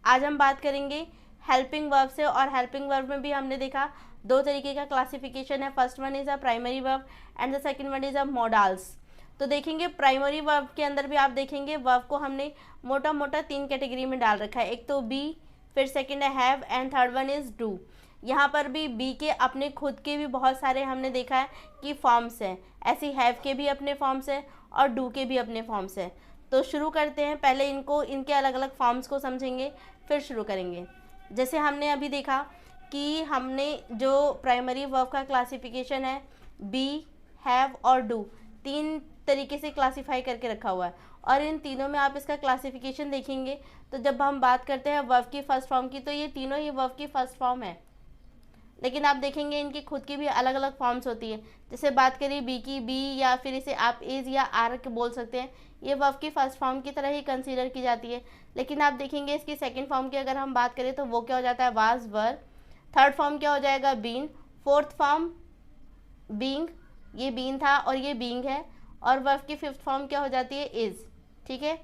आज हम बात करेंगे हेल्पिंग वर्ब से, और हेल्पिंग वर्ब में भी हमने देखा दो तरीके का क्लासिफिकेशन है। First one is a primary verb and the second one is a models. तो देखेंगे प्राइमरी वर्ब के अंदर भी आप देखेंगे वर्ब को हमने मोटा मोटा 3 कैटेगरी में डाल रखा है। एक तो बी, फिर सेकंड है have and third one is do. यहाँ पर भी बी के अपने खुद के भी बहुत सारे हमने देखा है कि फॉर्म्स हैं, ऐसे हैव के भी अपने फॉर्म्स हैं और डू के भी अपने फॉर्म्स हैं। तो शुरू करते हैं, पहले इनके अलग अलग फॉर्म्स को समझेंगे फिर शुरू करेंगे। जैसे हमने अभी देखा कि हमने जो प्राइमरी वर्ब का क्लासिफिकेशन है बी, हैव और डू, 3 तरीके से क्लासीफाई करके रखा हुआ है, और इन तीनों में आप इसका क्लासिफिकेशन देखेंगे तो जब हम बात करते हैं वर्ब की फर्स्ट फॉर्म की तो ये तीनों ही वर्ब की फर्स्ट फॉर्म है, लेकिन आप देखेंगे इनकी खुद की भी अलग अलग फॉर्म्स होती है। जैसे बात करें बी की, बी या फिर इसे आप इज या आर के बोल सकते हैं, ये वर्ब की फर्स्ट फॉर्म की तरह ही कंसीडर की जाती है। लेकिन आप देखेंगे इसकी सेकंड फॉर्म की अगर हम बात करें तो वो क्या हो जाता है, वाज, वर। थर्ड फॉर्म क्या हो जाएगा, बीन। फोर्थ फॉर्म बींग, ये बीन था और ये बींग है। और वर्ब की फिफ्थ फॉर्म क्या हो जाती है, इज। ठीक है,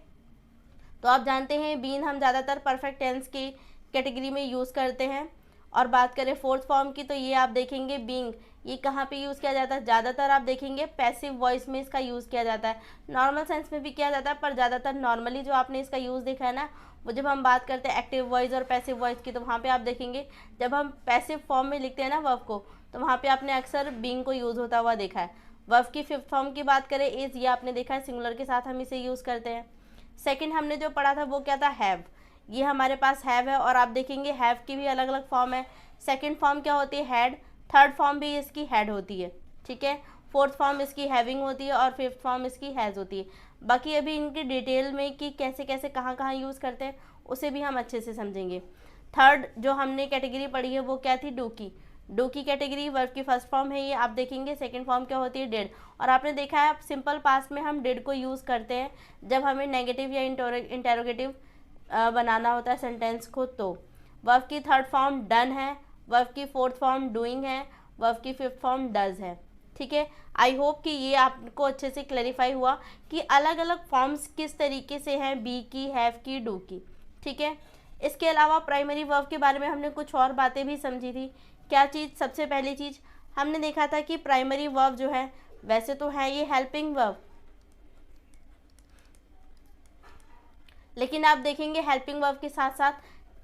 तो आप जानते हैं बीन हम ज़्यादातर परफेक्ट टेंस की कैटेगरी में यूज़ करते हैं। और बात करें फोर्थ फॉर्म की तो ये आप देखेंगे बीइंग, ये कहाँ पे यूज़ किया जाता है, ज़्यादातर आप देखेंगे पैसिव वॉइस में इसका यूज़ किया जाता है। नॉर्मल सेंस में भी किया जाता है, पर ज़्यादातर नॉर्मली जो आपने इसका यूज़ देखा है ना, वो जब हम बात करते हैं एक्टिव वॉइस और पैसिव वॉइस की, तो वहाँ पे आप देखेंगे जब हम पैसिव फॉर्म में लिखते हैं ना वर्ब को, तो वहाँ पे आपने अक्सर बीइंग को यूज़ होता हुआ देखा है। वर्ब की फिफ्थ फॉर्म की बात करें इज़, ये आपने देखा है सिंगुलर के साथ हम इसे यूज़ करते हैं। सेकंड हमने जो पढ़ा था वो क्या था, हैव। ये हमारे पास हैव है, और आप देखेंगे हैव की भी अलग अलग फॉर्म है। सेकंड फॉर्म क्या होती है, हैड। थर्ड फॉर्म भी इसकी हैड होती है, ठीक है। फोर्थ फॉर्म इसकी हैविंग होती है और फिफ्थ फॉर्म इसकी हैज़ होती है। बाकी अभी इनकी डिटेल में कि कैसे कैसे कहाँ कहाँ यूज़ करते हैं उसे भी हम अच्छे से समझेंगे। थर्ड जो हमने कैटेगरी पढ़ी है वो क्या थी, डू की। डू की कैटेगरी वर्ब की फर्स्ट फॉर्म है ये, आप देखेंगे सेकंड फॉर्म क्या होती है, डिड। और आपने देखा है सिंपल पास्ट में हम डिड को यूज़ करते हैं जब हमें नेगेटिव या इंटेरोगेटिव बनाना होता है सेंटेंस को। तो वर्ब की थर्ड फॉर्म डन है, वर्ब की फोर्थ फॉर्म डूइंग है, वर्ब की फिफ्थ फॉर्म डज है। ठीक है, आई होप कि ये आपको अच्छे से क्लैरिफाई हुआ कि अलग अलग फॉर्म्स किस तरीके से हैं बी की, हैव की, डू की। ठीक है, इसके अलावा प्राइमरी वर्ब के बारे में हमने कुछ और बातें भी समझी थी। क्या चीज़, सबसे पहली चीज़ हमने देखा था कि प्राइमरी वर्ब जो है वैसे तो है ये हेल्पिंग वर्ब, लेकिन आप देखेंगे हेल्पिंग वर्ब के साथ साथ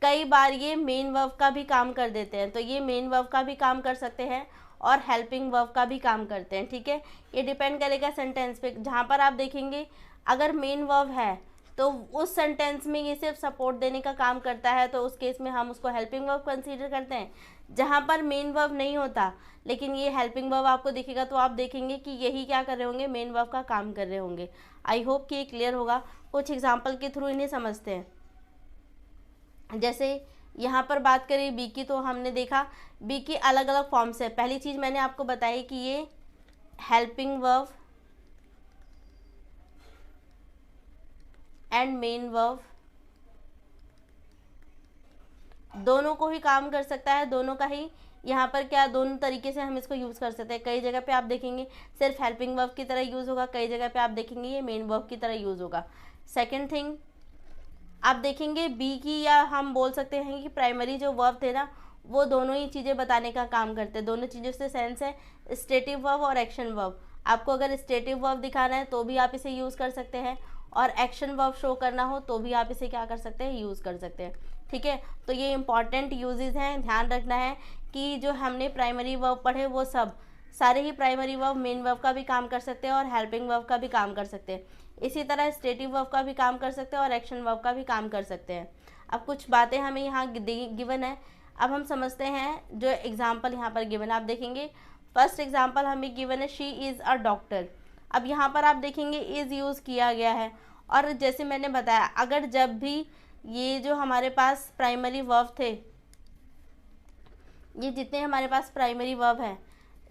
कई बार ये मेन वर्ब का भी काम कर देते हैं। तो ये मेन वर्ब का भी काम कर सकते हैं और हेल्पिंग वर्ब का भी काम करते हैं। ठीक है, ये डिपेंड करेगा सेंटेंस पे। जहाँ पर आप देखेंगे अगर मेन वर्ब है तो उस सेंटेंस में ये सिर्फ सपोर्ट देने का काम करता है, तो उस केस में हम उसको हेल्पिंग वर्ब कंसीडर करते हैं। जहाँ पर मेन वर्ब नहीं होता लेकिन ये हेल्पिंग वर्ब आपको दिखेगा, तो आप देखेंगे कि यही क्या कर रहे होंगे, मेन वर्ब का काम कर रहे होंगे। आई होप कि ये क्लियर होगा। कुछ एग्जाम्पल के थ्रू इन्हें समझते हैं। जैसे यहाँ पर बात करें बी की, तो हमने देखा बी की अलग अलग फॉर्म्स है। पहली चीज़ मैंने आपको बताई कि ये helping verb and main verb दोनों को ही काम कर सकता है, दोनों का ही यहाँ पर क्या, दोनों तरीके से हम इसको यूज़ कर सकते हैं। कई जगह पे आप देखेंगे सिर्फ हेल्पिंग वर्ब की तरह यूज़ होगा, कई जगह पे आप देखेंगे ये मेन वर्ब की तरह यूज़ होगा। सेकंड थिंग आप देखेंगे बी की, या हम बोल सकते हैं कि प्राइमरी जो वर्ब थे ना वो दोनों ही चीज़ें बताने का काम करते हैं। दोनों चीज़ों से सेंस है स्टेटिव वर्ब और एक्शन वर्ब। आपको अगर स्टेटिव वर्ब दिखाना है तो भी आप इसे यूज़ कर सकते हैं, और एक्शन वर्ब शो करना हो तो भी आप इसे क्या कर सकते हैं, यूज़ कर सकते हैं। ठीक है, तो ये इंपॉर्टेंट यूजेस हैं, ध्यान रखना है कि जो हमने प्राइमरी वर्ब पढ़े वो सब सारे ही प्राइमरी वर्ब मेन वर्ब का भी काम कर सकते हैं और हेल्पिंग वर्ब का भी काम कर सकते हैं। इसी तरह स्टेटिव वर्ब का भी काम कर सकते हैं और एक्शन वर्ब का भी काम कर सकते हैं। अब कुछ बातें हमें यहाँ गिवन है, अब हम समझते हैं जो एग्जाम्पल यहाँ पर गिवन है। आप देखेंगे फर्स्ट एग्जाम्पल हमें गिवन है, शी इज़ अ डॉक्टर। अब यहाँ पर आप देखेंगे इज़ यूज़ किया गया है, और जैसे मैंने बताया अगर जब भी ये जो हमारे पास प्राइमरी वर्ब थे, ये जितने हमारे पास प्राइमरी वर्ब हैं,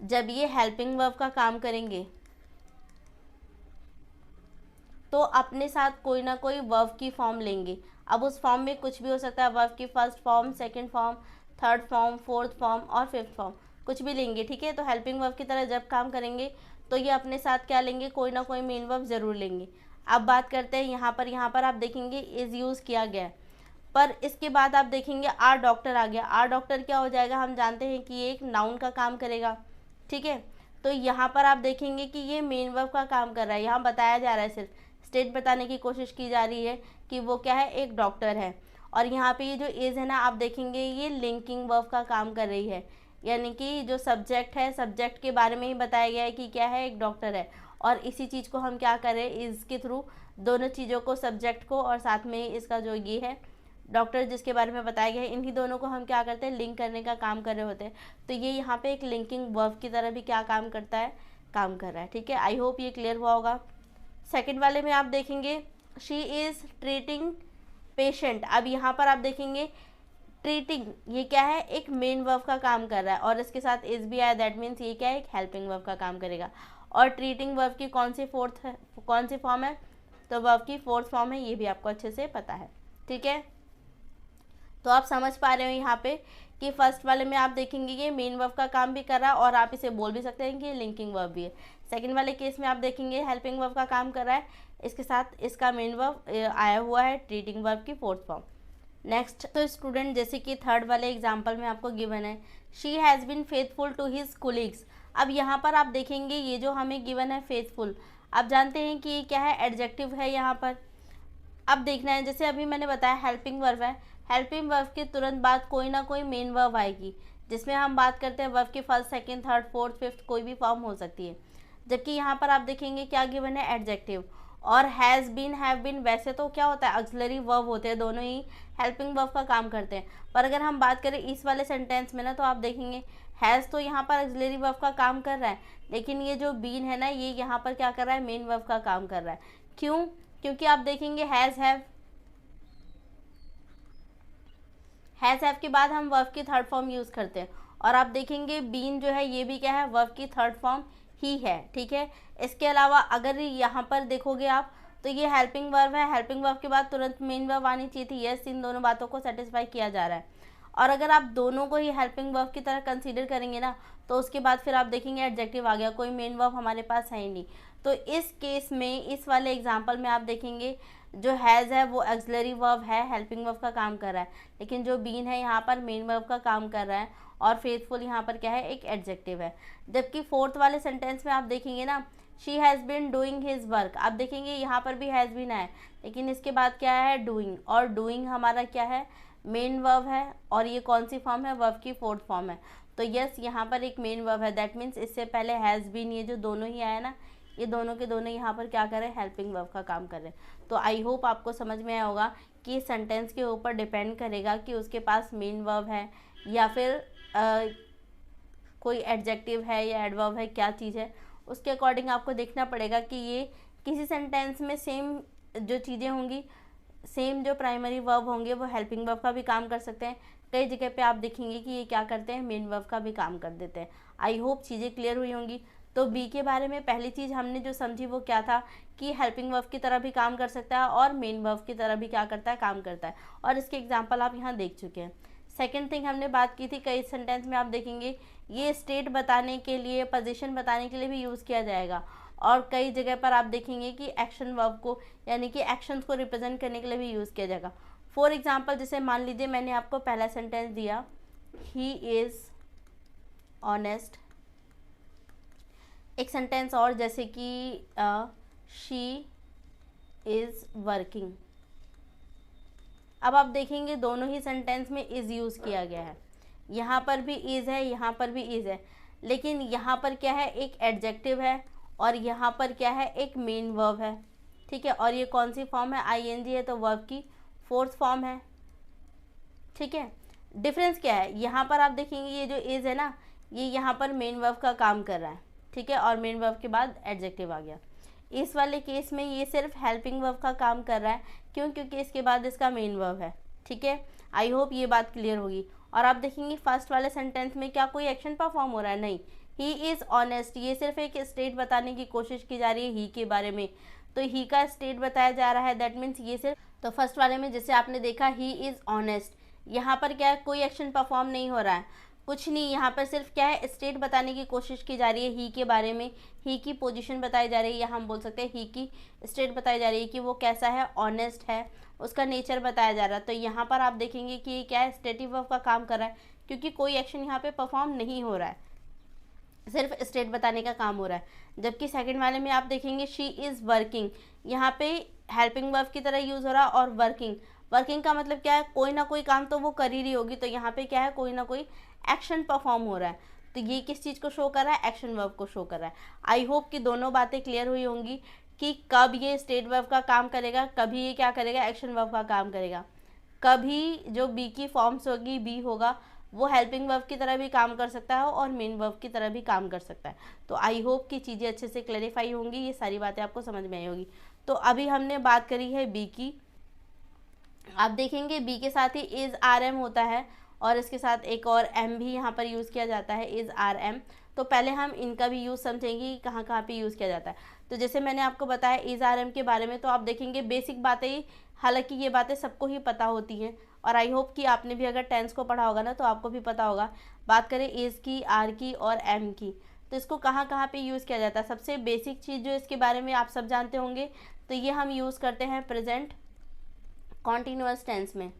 जब ये हेल्पिंग वर्ब का काम करेंगे तो अपने साथ कोई ना कोई वर्ब की फॉर्म लेंगे। अब उस फॉर्म में कुछ भी हो सकता है, वर्ब की first form, second form, third form, fourth form और फिफ्थ फॉर्म, कुछ भी लेंगे। ठीक है, तो हेल्पिंग वर्ब की तरह जब काम करेंगे तो ये अपने साथ क्या लेंगे, कोई ना कोई मेन वर्ब ज़रूर लेंगे। अब बात करते हैं यहाँ पर आप देखेंगे इज़ यूज़ किया गया है, पर इसके बाद आप देखेंगे आर डॉक्टर आ गया। आर डॉक्टर क्या हो जाएगा, हम जानते हैं कि ये एक नाउन का काम करेगा, ठीक है। तो यहाँ पर आप देखेंगे कि ये मेन वर्ब का काम कर रहा है। यहाँ बताया जा रहा है, सिर्फ स्टेट बताने की कोशिश की जा रही है कि वो क्या है, एक डॉक्टर है। और यहाँ पे ये जो इज़ है ना, आप देखेंगे ये लिंकिंग वर्ब का काम कर रही है, यानी कि जो सब्जेक्ट है, सब्जेक्ट के बारे में ही बताया गया है कि क्या है, एक डॉक्टर है। और इसी चीज़ को हम क्या करें, इज़ के थ्रू दोनों चीज़ों को, सब्जेक्ट को और साथ में इसका जो ये है डॉक्टर जिसके बारे में बताया गया है, इन्हीं दोनों को हम क्या करते हैं, लिंक करने का काम कर रहे होते हैं। तो ये यहाँ पे एक लिंकिंग वर्ब की तरह भी क्या काम करता है, काम कर रहा है, ठीक है। आई होप ये क्लियर हुआ होगा। सेकंड वाले में आप देखेंगे शी इज़ ट्रीटिंग पेशेंट। अब यहाँ पर आप देखेंगे ट्रीटिंग, ये क्या है, एक मेन वर्ब का काम कर रहा है और इसके साथ इज भी आया, दैट मीन्स ये क्या है, एक हेल्पिंग वर्ब का काम करेगा। और ट्रीटिंग वर्ब की कौन सी फॉर्म है, तो वर्ब की फोर्थ फॉर्म है, ये भी आपको अच्छे से पता है, ठीक है। तो आप समझ पा रहे हो यहाँ पे कि फर्स्ट वाले में आप देखेंगे ये मेन वर्ब का काम भी कर रहा है और आप इसे बोल भी सकते हैं कि लिंकिंग वर्ब भी है। सेकंड वाले केस में आप देखेंगे हेल्पिंग वर्ब का काम कर रहा है, इसके साथ इसका मेन वर्ब आया हुआ है, ट्रीटिंग वर्ब की फोर्थ फॉर्म। नेक्स्ट, तो स्टूडेंट जैसे कि थर्ड वाले एग्जाम्पल में आपको गिवन है, she has been faithful to his colleagues. अब यहाँ पर आप देखेंगे ये जो हमें गिवन है फेथफुल, आप जानते हैं कि ये क्या है, एडजेक्टिव है। यहाँ पर अब देखना है, जैसे अभी मैंने बताया हेल्पिंग वर्ब है, हेल्पिंग वर्ब के तुरंत बाद कोई ना कोई मेन वर्ब आएगी, जिसमें हम बात करते हैं वर्ब की first, second, third, fourth, fifth कोई भी फॉर्म हो सकती है। जबकि यहाँ पर आप देखेंगे क्या गिवन है, एडजेक्टिव। और हैज़ बीन, हैव बीन वैसे तो क्या होता है, ऑक्सिलरी वर्ब होते हैं, दोनों ही हेल्पिंग वर्ब का काम करते हैं। पर अगर हम बात करें इस वाले सेंटेंस में ना, तो आप देखेंगे हैज़ तो यहाँ पर ऑक्सिलरी वर्ब का काम कर रहा है, लेकिन ये जो बीन है ना, ये यहाँ पर क्या कर रहा है, मेन वर्ब का काम कर रहा है। क्यों, क्योंकि आप देखेंगे हैज़ हैव के बाद हम वर्ब की थर्ड फॉर्म यूज़ करते हैं। और आप देखेंगे बीन जो है ये भी क्या है, वर्ब की थर्ड फॉर्म ही है, ठीक है। इसके अलावा अगर यहाँ पर देखोगे आप, तो ये हेल्पिंग वर्ब है, हेल्पिंग वर्ब के बाद तुरंत मेन वर्ब आनी चाहिए थी। यस, इन दोनों बातों को सेटिस्फाई किया जा रहा है। और अगर आप दोनों को ही हेल्पिंग वर्ब की तरह कंसीडर करेंगे ना, तो उसके बाद फिर आप देखेंगे एडजेक्टिव आ गया, कोई मेन वर्ब हमारे पास है ही नहीं। तो इस केस में, इस वाले एग्जाम्पल में आप देखेंगे जो हैज़ है वो ऑक्सिलरी वर्ब है, हेल्पिंग वर्ब का काम कर रहा है, लेकिन जो बीन है यहाँ पर मेन वर्ब का काम कर रहा है। और फेथफुल यहाँ पर क्या है, एक एडजेक्टिव है। जबकि फोर्थ वाले सेंटेंस में आप देखेंगे ना, she has been doing his work, आप देखेंगे यहाँ पर भी हैज़ बीन है, लेकिन इसके बाद क्या है, डूइंग। और डूइंग हमारा क्या है, मेन वर्ब है, और ये कौन सी फॉर्म है, वर्ब की फोर्थ फॉर्म है। तो यस, यहाँ पर एक मेन वर्ब है, दैट मीन्स इससे पहले हैज़ बीन, ये जो दोनों ही आया ना, ये दोनों के दोनों यहाँ पर क्या कर रहे हैं, हेल्पिंग वर्ब का काम कर रहे हैं। तो आई होप आपको समझ में आया होगा कि सेंटेंस के ऊपर डिपेंड करेगा कि उसके पास मेन वर्ब है या फिर कोई एडजेक्टिव है या एडवर्ब है, क्या चीज़ है, उसके अकॉर्डिंग आपको देखना पड़ेगा कि ये किसी सेंटेंस में सेम जो चीज़ें होंगी, सेम जो प्राइमरी वर्ब होंगे वो हेल्पिंग वर्ब का भी काम कर सकते हैं। कई जगह पे आप देखेंगे कि ये क्या करते हैं, मेन वर्ब का भी काम कर देते हैं। आई होप चीज़ें क्लियर हुई होंगी। तो बी के बारे में पहली चीज़ हमने जो समझी वो क्या था कि हेल्पिंग वर्ब की तरह भी काम कर सकता है और मेन वर्ब की तरह भी क्या करता है, काम करता है। और इसके एग्जांपल आप यहाँ देख चुके हैं। सेकंड थिंग हमने बात की थी, कई सेंटेंस में आप देखेंगे ये स्टेट बताने के लिए, पोजीशन बताने के लिए भी यूज़ किया जाएगा। और कई जगह पर आप देखेंगे कि एक्शन वर्ब को, यानी कि एक्शंस को रिप्रेजेंट करने के लिए भी यूज़ किया जाएगा। फॉर एग्जाम्पल, जैसे मान लीजिए मैंने आपको पहला सेंटेंस दिया, ही इज़ ऑनेस्ट। एक सेंटेंस और जैसे कि शी इज़ वर्किंग। अब आप देखेंगे दोनों ही सेंटेंस में इज़ यूज़ किया गया है, यहाँ पर भी इज़ है, यहाँ पर भी इज़ है, लेकिन यहाँ पर क्या है, एक एडजेक्टिव है और यहाँ पर क्या है, एक मेन वर्ब है, ठीक है। और ये कौन सी फॉर्म है, आईएनजी है, तो वर्ब की फोर्थ फॉर्म है, ठीक है। डिफरेंस क्या है, यहाँ पर आप देखेंगे ये जो इज़ है ना, ये यहाँ पर मेन वर्ब का काम कर रहा है, ठीक है, और मेन वर्ब के बाद एडजेक्टिव आ गया। इस वाले केस में ये सिर्फ हेल्पिंग वर्ब का काम कर रहा है, क्यों, क्योंकि इसके बाद इसका मेन वर्ब है, ठीक है। आई होप ये बात क्लियर होगी। और आप देखेंगे फर्स्ट वाले सेंटेंस में क्या कोई एक्शन परफॉर्म हो रहा है, नहीं, ही इज़ ऑनेस्ट, ये सिर्फ एक स्टेट बताने की कोशिश की जा रही है ही के बारे में, तो ही का स्टेट बताया जा रहा है, दैट मीन्स ये सिर्फ। तो फर्स्ट वाले में जैसे आपने देखा ही इज़ ऑनेस्ट, यहाँ पर क्या है, कोई एक्शन परफॉर्म नहीं हो रहा है, कुछ नहीं, यहाँ पर सिर्फ क्या है, स्टेट बताने की कोशिश की जा रही है ही के बारे में, ही की पोजीशन बताई जा रही है, या हम बोल सकते हैं ही की स्टेट बताई जा रही है कि वो कैसा है, ऑनेस्ट है, उसका नेचर बताया जा रहा है। तो यहाँ पर आप देखेंगे कि ये क्या है, स्टेटिव वर्ब का काम कर रहा है, क्योंकि कोई एक्शन यहाँ पे परफॉर्म नहीं हो रहा है, सिर्फ स्टेट बताने का काम हो रहा है। जबकि सेकंड वाले में आप देखेंगे शी इज़ वर्किंग, यहाँ पे हेल्पिंग वर्ब की तरह यूज़ हो रहा है, और वर्किंग, वर्किंग का मतलब क्या है, कोई ना कोई काम तो वो कर ही रही होगी, तो यहाँ पे क्या है, कोई ना कोई एक्शन परफॉर्म हो रहा है। तो ये किस चीज़ को शो कर रहा है, एक्शन वर्ब को शो कर रहा है। आई होप कि दोनों बातें क्लियर हुई होंगी कि कब ये स्टेट वर्ब का काम करेगा, कभी ये क्या करेगा, एक्शन वर्ब का काम करेगा। कभी जो बी की फॉर्म्स होगी, बी होगा, वो हेल्पिंग वर्ब की तरह भी काम कर सकता है और मेन वर्ब की तरह भी काम कर सकता है। तो आई होप कि चीज़ें अच्छे से क्लैरिफाई होंगी, ये सारी बातें आपको समझ में आई होगी। तो अभी हमने बात करी है बी की। आप देखेंगे बी के साथ ही इज़ आर एम होता है, और इसके साथ एक और एम भी यहाँ पर यूज़ किया जाता है, इज़ आर एम। तो पहले हम इनका भी यूज़ समझेंगे कि कहाँ कहाँ पे यूज़ किया जाता है। तो जैसे मैंने आपको बताया इज़ आर एम के बारे में, तो आप देखेंगे बेसिक बातें ही, हालांकि ये बातें सबको ही पता होती हैं, और आई होप कि आपने भी अगर टेंस को पढ़ा होगा ना, तो आपको भी पता होगा। बात करें इज़ की, आर की और एम की, तो इसको कहाँ कहाँ पे यूज़ किया जाता है। सबसे बेसिक चीज़ जो इसके बारे में आप सब जानते होंगे, तो ये हम यूज़ करते हैं प्रेजेंट कॉन्टिन्यूअस टेंस में।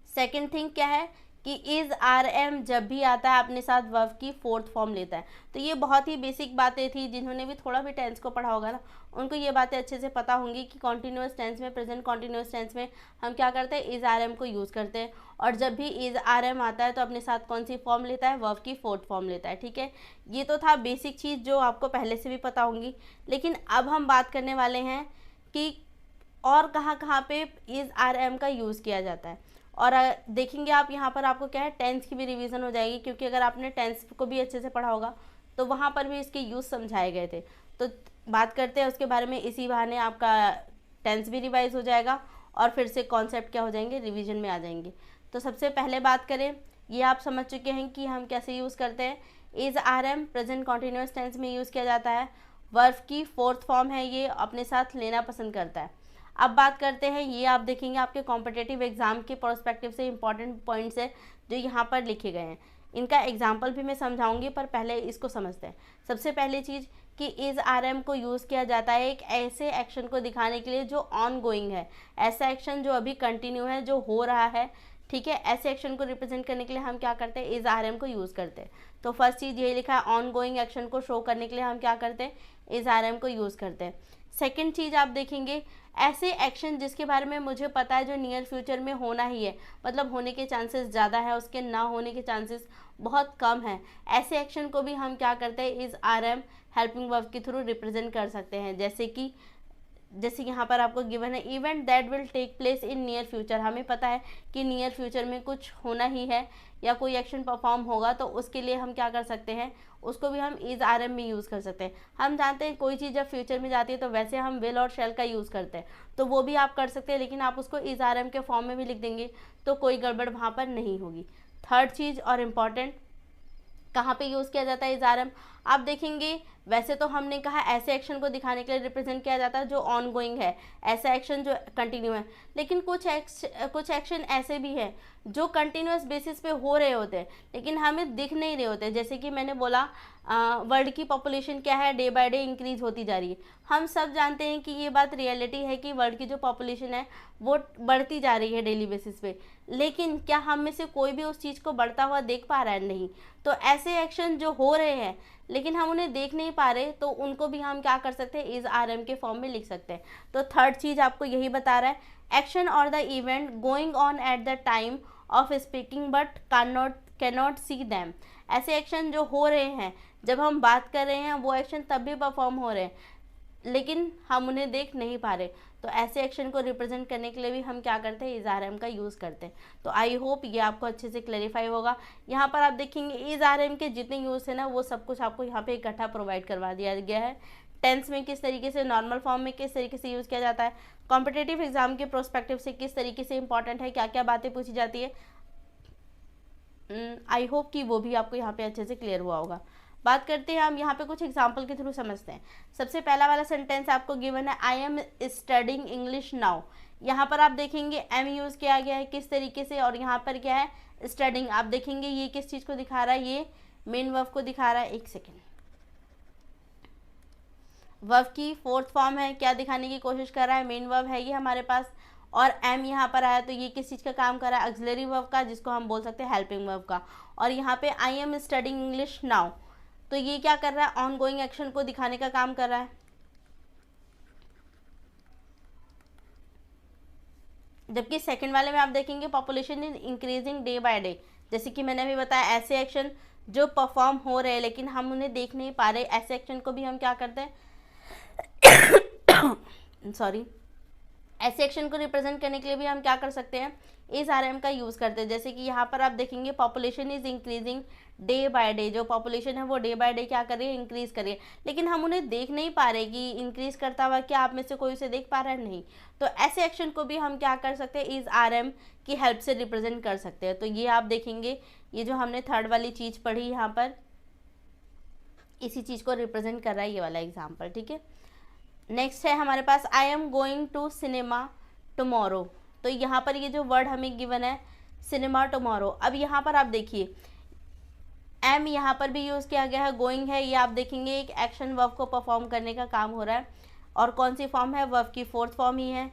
सेकेंड थिंग क्या है कि इज़ आर एम जब भी आता है अपने साथ वर्ब की फोर्थ फॉर्म लेता है। तो ये बहुत ही बेसिक बातें थी, जिन्होंने भी थोड़ा भी टेंस को पढ़ा होगा ना, उनको ये बातें अच्छे से पता होंगी कि कॉन्टिन्यूअस टेंस में, प्रेजेंट कॉन्टिन्यूअस टेंस में हम क्या करते हैं, इज़ आर एम को यूज़ करते हैं, और जब भी इज़ आर एम आता है तो अपने साथ कौन सी फॉर्म लेता है, वर्ब की फोर्थ फॉर्म लेता है। ठीक है, ये तो था बेसिक चीज़ जो आपको पहले से भी पता होंगी। लेकिन अब हम बात करने वाले हैं कि और कहाँ कहाँ पे इज़ आर एम का यूज़ किया जाता है। और देखेंगे आप यहाँ पर आपको क्या है, टेंस की भी रिवीजन हो जाएगी, क्योंकि अगर आपने टेंस को भी अच्छे से पढ़ा होगा तो वहाँ पर भी इसके यूज़ समझाए गए थे। तो बात करते हैं उसके बारे में, इसी बहाने आपका टेंस भी रिवाइज हो जाएगा, और फिर से कॉन्सेप्ट क्या हो जाएंगे, रिवीजन में आ जाएंगे। तो सबसे पहले बात करें, ये आप समझ चुके हैं कि हम कैसे यूज़ करते हैं। Is are am present continuous tense में यूज़ किया जाता है, वर्ब की फोर्थ फॉर्म है, ये अपने साथ लेना पसंद करता है। अब बात करते हैं, ये आप देखेंगे आपके कॉम्पिटिटिव एग्जाम के पर्सपेक्टिव से इंपॉर्टेंट पॉइंट्स है जो यहाँ पर लिखे गए हैं। इनका एग्जाम्पल भी मैं समझाऊंगी, पर पहले इसको समझते हैं। सबसे पहली चीज़ कि इज़ आर एम को यूज़ किया जाता है एक ऐसे एक्शन को दिखाने के लिए जो ऑन गोइंग है, ऐसा एक्शन जो अभी कंटिन्यू है, जो हो रहा है। ठीक है, ऐसे एक्शन को रिप्रेजेंट करने के लिए हम क्या करते हैं, इज़ आर एम को यूज़ करते हैं। तो फर्स्ट चीज़ यही लिखा है, ऑन गोइंग एक्शन को शो करने के लिए हम क्या करते हैं, इज़ आर एम को यूज़ करते हैं। सेकेंड चीज़ आप देखेंगे, ऐसे एक्शन जिसके बारे में मुझे पता है जो नियर फ्यूचर में होना ही है, मतलब होने के चांसेस ज़्यादा है, उसके ना होने के चांसेस बहुत कम है, ऐसे एक्शन को भी हम क्या करते हैं, is are am helping verb के थ्रू रिप्रेजेंट कर सकते हैं। जैसे यहाँ पर आपको गिवन है, event that will take place in near future. हमें पता है कि नियर फ्यूचर में कुछ होना ही है या कोई एक्शन परफॉर्म होगा, तो उसके लिए हम क्या कर सकते हैं, उसको भी हम इज़ आर एम में यूज़ कर सकते हैं। हम जानते हैं कोई चीज़ जब फ्यूचर में जाती है तो वैसे हम विल और शेल का यूज़ करते हैं, तो वो भी आप कर सकते हैं, लेकिन आप उसको इज़ आर एम के फॉर्म में भी लिख देंगे तो कोई गड़बड़ वहाँ पर नहीं होगी। थर्ड चीज़ और इम्पॉर्टेंट, कहाँ पे यूज़ किया जाता है इज़ आर एम, आप देखेंगे वैसे तो हमने कहा ऐसे एक्शन को दिखाने के लिए रिप्रेजेंट किया जाता है जो ऑन गोइंग है, ऐसा एक्शन जो कंटिन्यू है, लेकिन कुछ एक्शन ऐसे भी हैं जो कंटिन्यूस बेसिस पे हो रहे होते हैं लेकिन हमें दिख नहीं रहे होते। जैसे कि मैंने बोला वर्ल्ड की पॉपुलेशन क्या है, डे बाय डे इंक्रीज होती जा रही है। हम सब जानते हैं कि ये बात रियलिटी है कि वर्ल्ड की जो पॉपुलेशन है वो बढ़ती जा रही है डेली बेसिस पे, लेकिन क्या हम में से कोई भी उस चीज़ को बढ़ता हुआ देख पा रहा है? नहीं। तो ऐसे एक्शन जो हो रहे हैं लेकिन हम उन्हें देख नहीं पा रहे, तो उनको भी हम क्या कर सकते हैं, इज़ आर एम के फॉर्म में लिख सकते हैं। तो थर्ड चीज़ आपको यही बता रहा है, एक्शन और the event going on at the time of speaking but cannot see them. ऐसे एक्शन जो हो रहे हैं जब हम बात कर रहे हैं वो एक्शन तब भी परफॉर्म हो रहे हैं लेकिन हम उन्हें देख नहीं पा रहे, तो ऐसे एक्शन को रिप्रेजेंट करने के लिए भी हम क्या करते हैं, इज़ आर एम का यूज़ करते हैं। तो आई होप ये आपको अच्छे से क्लैरिफाई होगा। यहाँ पर आप देखेंगे इज़ आर एम के जितने यूज़ है ना वो सब कुछ आपको यहाँ पे इकट्ठा प्रोवाइड करवा दिया गया है। टेंस में किस तरीके से, नॉर्मल फॉर्म में किस तरीके से यूज़ किया जाता है, कॉम्पिटिटिव एग्जाम के प्रोस्पेक्टिव से किस तरीके से इंपॉर्टेंट है, क्या क्या बातें पूछी जाती है। आई होप कि वो भी आपको यहाँ पे अच्छे से क्लियर हुआ होगा। बात करते हैं हम यहाँ पे कुछ एग्जाम्पल के थ्रू समझते हैं। सबसे पहला वाला सेंटेंस आपको गिवन है, I am studying English now. यहाँ पर आप देखेंगे एम यूज़ किया गया है किस तरीके से, और यहाँ पर क्या है स्टडिंग। आप देखेंगे ये किस चीज़ को दिखा रहा है, ये मेन वर्ब को दिखा रहा है। एक सेकेंड, वर्ब की फोर्थ फॉर्म है, क्या दिखाने की कोशिश कर रहा है, मेन वर्ब है ये हमारे पास, और एम यहाँ पर आया तो ये किस चीज़ का काम कर रहा है, ऑक्सिलरी वर्ब का, जिसको हम बोल सकते हैं हेल्पिंग वर्ब का। और यहाँ पे I am studying English now, तो ये क्या कर रहा है, ऑन गोइंग एक्शन को दिखाने का काम कर रहा है। जबकि सेकंड वाले में आप देखेंगे population is increasing day by day, जैसे कि मैंने अभी बताया ऐसे एक्शन जो परफॉर्म हो रहे हैं लेकिन हम उन्हें देख नहीं पा रहे, ऐसे एक्शन को भी हम क्या करते हैं सॉरी, ऐसे एक्शन को रिप्रेजेंट करने के लिए भी हम क्या कर सकते हैं, इस आर एम का यूज़ करते हैं। जैसे कि यहाँ पर आप देखेंगे population is increasing day by day, जो पॉपुलेशन है वो डे बाय डे क्या कर रही है, इंक्रीज कर रही है, लेकिन हम उन्हें देख नहीं पा रहे कि इंक्रीज करता हुआ, क्या आप में से कोई उसे देख पा रहा है, नहीं। तो ऐसे एक्शन को भी हम क्या कर सकते हैं, इस आर एम की हेल्प से रिप्रेजेंट कर सकते हैं। तो ये आप देखेंगे, ये जो हमने थर्ड वाली चीज़ पढ़ी यहाँ पर, इसी चीज़ को रिप्रेजेंट कर रहा है ये वाला एग्जाम्पल, ठीक है। नेक्स्ट है हमारे पास I am going to cinema tomorrow, तो यहाँ पर ये जो वर्ड हमें गिवन है सिनेमा टुमारो, अब यहाँ पर आप देखिए एम यहाँ पर भी यूज़ किया गया है, गोइंग है, ये आप देखेंगे एक एक्शन वर्ब को परफॉर्म करने का काम हो रहा है, और कौन सी फॉर्म है, वर्ब की फोर्थ फॉर्म ही है,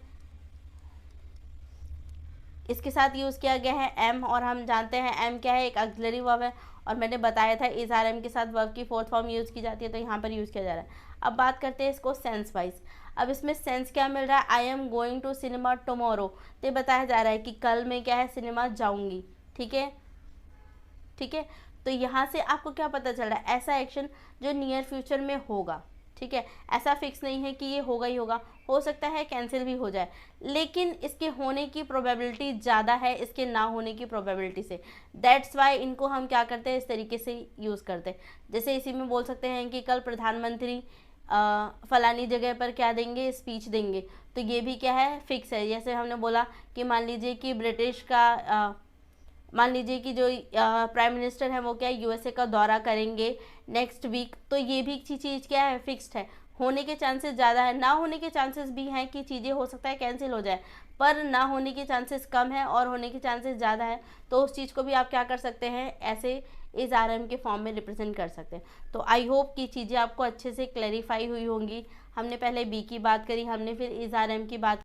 इसके साथ यूज़ किया गया है एम, और हम जानते हैं एम क्या है, एक ऑक्सिलरी वर्ब है, और मैंने बताया था इस आर एम के साथ वर्ब की फोर्थ फॉर्म यूज़ की जाती है, तो यहाँ पर यूज़ किया जा रहा है। अब बात करते हैं इसको सेंस वाइज। अब इसमें सेंस क्या मिल रहा है, I am going to cinema tomorrow, तो ये बताया जा रहा है कि कल मैं क्या है सिनेमा जाऊँगी, ठीक है, ठीक है। तो यहाँ से आपको क्या पता चल रहा है, ऐसा एक्शन जो नियर फ्यूचर में होगा, ठीक है, ऐसा फिक्स नहीं है कि ये होगा ही होगा, हो सकता है कैंसिल भी हो जाए, लेकिन इसके होने की प्रोबेबिलिटी ज़्यादा है इसके ना होने की प्रोबेबिलिटी से। दैट्स वाई इनको हम क्या करते हैं, इस तरीके से यूज़ करते हैं। जैसे इसी में बोल सकते हैं कि कल प्रधानमंत्री फलानी जगह पर क्या देंगे, स्पीच देंगे, तो ये भी क्या है, फिक्स है। जैसे हमने बोला कि मान लीजिए कि ब्रिटिश का मान लीजिए कि जो प्राइम मिनिस्टर है वो क्या यूएसए का दौरा करेंगे नेक्स्ट वीक, तो ये भी चीज़ क्या है, फिक्स्ड है। होने के चांसेस ज़्यादा है, ना होने के चांसेस भी हैं कि चीज़ें हो सकता है कैंसिल हो जाए, पर ना होने के चांसेस कम है और होने के चांसेस ज़्यादा है, तो उस चीज़ को भी आप क्या कर सकते हैं, ऐसे इस आर एम के फॉर्म में रिप्रेजेंट कर सकते हैं। तो आई होप कि चीज़ें आपको अच्छे से क्लैरिफाई हुई होंगी। हमने पहले बी की बात करी, हमने फिर इस आर एम की बात